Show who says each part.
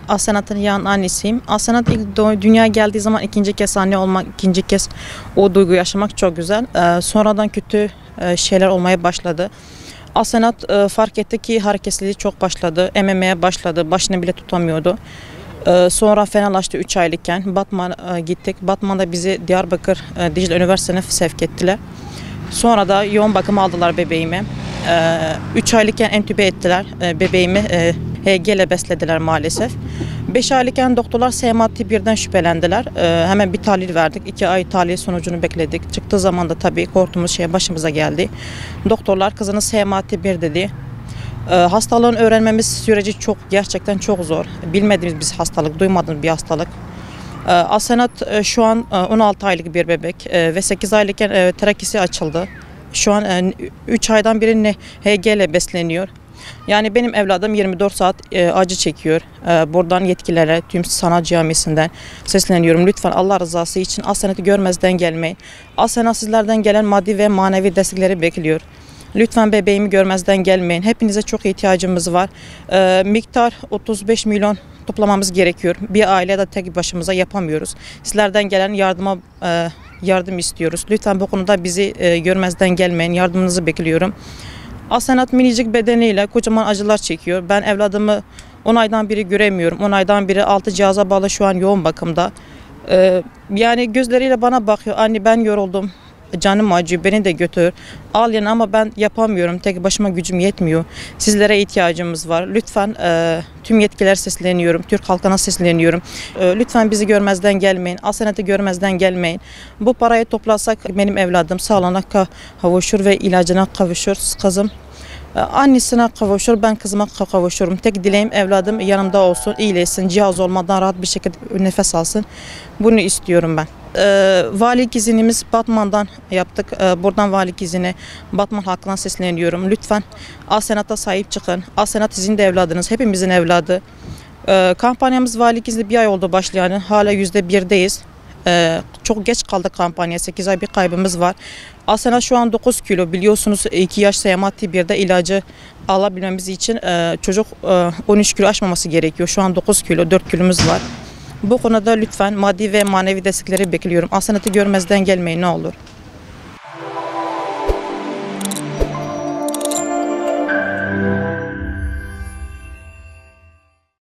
Speaker 1: Asenat'ın yan annesiyim. Asenat ilk dünyaya geldiği zaman ikinci kez anne olmak, ikinci kez o duygu yaşamak çok güzel. Sonradan kötü şeyler olmaya başladı. Asenat fark etti ki hareketsizliği çok başladı. Ememeye başladı. Başını bile tutamıyordu. Sonra fenalaştı 3 aylıkken. Batman'a gittik. Batman'da bizi Diyarbakır Dicle Üniversitesi'ne sevk ettiler. Sonra da yoğun bakıma aldılar bebeğimi. 3 aylıkken entübe ettiler. Bebeğimi HG ile beslediler maalesef. 5 aylıkken doktorlar SMA tip 1'den şüphelendiler. Hemen bir tahlil verdik. 2 ay tahlil sonucunu bekledik. Çıktığı zaman da tabii korktuğumuz başımıza geldi. Doktorlar kızınız SMA tip 1 dedi. Hastalığın öğrenmemiz süreci gerçekten çok zor. Bilmediğimiz bir hastalık, duymadığımız bir hastalık. Asenat şu an 16 aylık bir bebek ve 8 aylıkken trakisi açıldı. Şu an 3 aydan beri HG ile besleniyor. Yani benim evladım 24 saat acı çekiyor. Buradan yetkililere, tüm sanat camiasından sesleniyorum. Lütfen Allah rızası için Asenat'ı görmezden gelmeyin. Asenat sizlerden gelen maddi ve manevi destekleri bekliyor. Lütfen bebeğimi görmezden gelmeyin. Hepinize çok ihtiyacımız var. Miktar 35 milyon toplamamız gerekiyor. Bir aile de tek başımıza yapamıyoruz. Sizlerden gelen yardım istiyoruz. Lütfen bu konuda bizi görmezden gelmeyin. Yardımınızı bekliyorum. Asenat minicik bedeniyle kocaman acılar çekiyor. Ben evladımı 10 aydan beri göremiyorum. 10 aydan beri 6 cihaza bağlı şu an yoğun bakımda. Yani gözleriyle bana bakıyor. Anne ben yoruldum. Canım acıyor, beni de götür. Al yani ama ben yapamıyorum. Tek başıma gücüm yetmiyor. Sizlere ihtiyacımız var. Lütfen tüm yetkililer sesleniyorum. Türk halkına sesleniyorum. Lütfen bizi görmezden gelmeyin. Asenat'ı görmezden gelmeyin. Bu parayı toplasak benim evladım sağlığına kavuşur ve ilacına kavuşur. Kızım annesine kavuşur, ben kızıma kavuşurum. Tek dileğim evladım yanımda olsun, iyileşsin, cihaz olmadan rahat bir şekilde nefes alsın. Bunu istiyorum ben. Valilik izinimiz Batman'dan yaptık. Buradan valilik izine Batman halkına sesleniyorum. Lütfen Asenat'a sahip çıkın. Asenat sizin de evladınız, hepimizin evladı. Kampanyamız valilik izni bir ay oldu başlayan. Hala %1'deyiz. Çok geç kaldık kampanya. 8 ay bir kaybımız var. Asenat şu an 9 kilo. Biliyorsunuz 2 yaş SMA tip 1'de ilacı alabilmemiz için çocuk 13 kilo aşmaması gerekiyor. Şu an 9 kilo, 4 kilomuz var. Bu konuda lütfen maddi ve manevi destekleri bekliyorum. Asenat'ı görmezden gelmeyin ne olur.